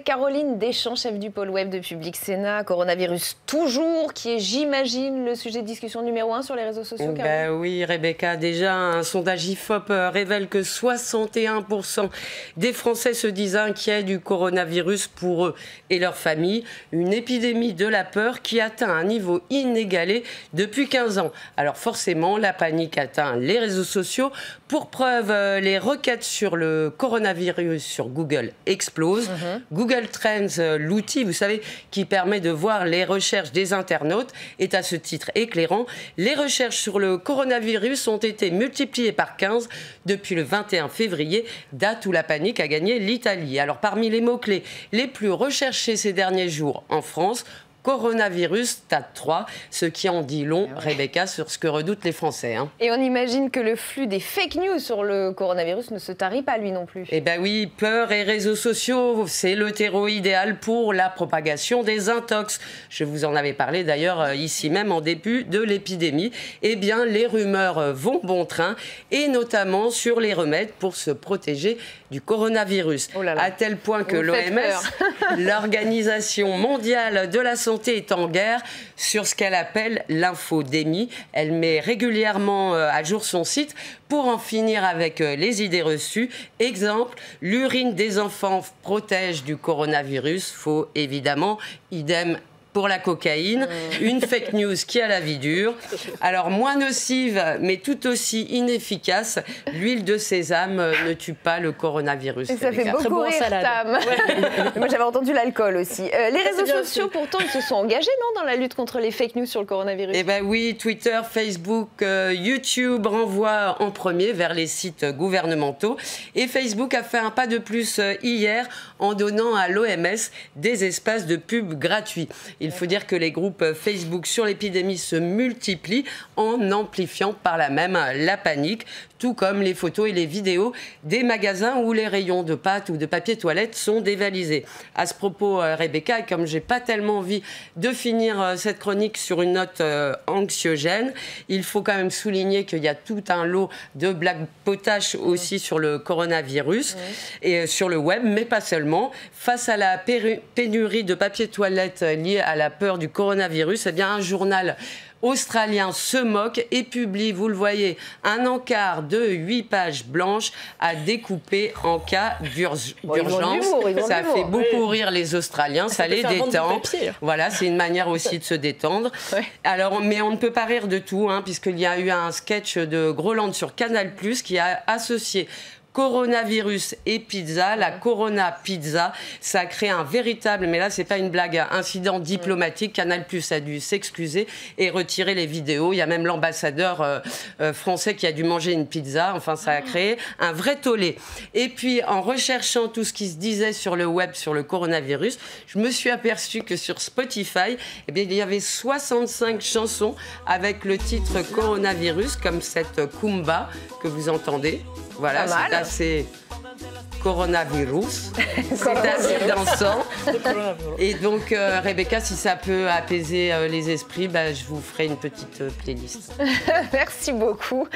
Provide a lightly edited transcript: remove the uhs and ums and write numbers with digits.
Caroline Deschamps, chef du pôle web de Public Sénat, coronavirus toujours, qui est, j'imagine, le sujet de discussion numéro 1 sur les réseaux sociaux. Oui, Rebecca, déjà un sondage IFOP révèle que 61% des Français se disent inquiets du coronavirus pour eux et leurs familles. Une épidémie de la peur qui atteint un niveau inégalé depuis 15 ans. Alors forcément, la panique atteint les réseaux sociaux. Pour preuve, les requêtes sur le coronavirus sur Google explosent. Google Trends, l'outil, vous savez, qui permet de voir les recherches des internautes, est à ce titre éclairant. Les recherches sur le coronavirus ont été multipliées par 15 depuis le 21 février, date où la panique a gagné l'Italie. Alors parmi les mots-clés les plus recherchés ces derniers jours en France, coronavirus stade 3, ce qui en dit long, Rebecca, sur ce que redoutent les Français. Et on imagine que le flux des fake news sur le coronavirus ne se tarit pas, lui non plus. Eh bien oui, peur et réseaux sociaux, c'est le terreau idéal pour la propagation des intox. Je vous en avais parlé d'ailleurs ici même en début de l'épidémie. Eh bien, les rumeurs vont bon train, et notamment sur les remèdes pour se protéger du coronavirus. Oh là là. À tel point que l'OMS, l'Organisation mondiale de la santé, est en guerre sur ce qu'elle appelle l'infodémie. Elle met régulièrement à jour son site pour en finir avec les idées reçues. Exemple, l'urine des enfants protège du coronavirus. Faux, évidemment. Idem pour la cocaïne, une fake news qui a la vie dure. Alors, moins nocive, mais tout aussi inefficace, l'huile de sésame ne tue pas le coronavirus. Et ça fait beaucoup rire, Tam. Moi, j'avais entendu l'alcool aussi. Les réseaux sociaux, pourtant, ils se sont engagés, non, dans la lutte contre les fake news sur le coronavirus? Eh bien oui, Twitter, Facebook, YouTube renvoient en premier vers les sites gouvernementaux. Et Facebook a fait un pas de plus hier en donnant à l'OMS des espaces de pub gratuits. Il faut dire que les groupes Facebook sur l'épidémie se multiplient en amplifiant par là même la panique, tout comme les photos et les vidéos des magasins où les rayons de pâtes ou de papier toilette sont dévalisés. À ce propos, Rebecca, comme j'ai pas tellement envie de finir cette chronique sur une note anxiogène, il faut quand même souligner qu'il y a tout un lot de blagues potaches aussi sur le coronavirus et sur le web, mais pas seulement. Face à la pénurie de papier toilette liée à la peur du coronavirus, eh bien un journal australien se moque et publie, vous le voyez, un encart de 8 pages blanches à découper en cas d'urgence. Ça fait beaucoup rire les Australiens, ça les détend. Voilà, c'est une manière aussi de se détendre. Alors, mais on ne peut pas rire de tout, puisqu'il y a eu un sketch de Groland sur Canal+, qui a associé coronavirus et pizza, la Corona Pizza, ça a créé un véritable, mais là c'est pas une blague, incident diplomatique. Canal+ a dû s'excuser et retirer les vidéos. Il y a même l'ambassadeur français qui a dû manger une pizza. Enfin, ça a créé un vrai tollé. Et puis, en recherchant tout ce qui se disait sur le web sur le coronavirus, je me suis aperçue que sur Spotify, eh bien, il y avait 65 chansons avec le titre coronavirus, comme cette Kumba que vous entendez. Voilà, c'est assez coronavirus, c'est assez dansant. Et donc, Rebecca, si ça peut apaiser les esprits, je vous ferai une petite playlist. Merci beaucoup.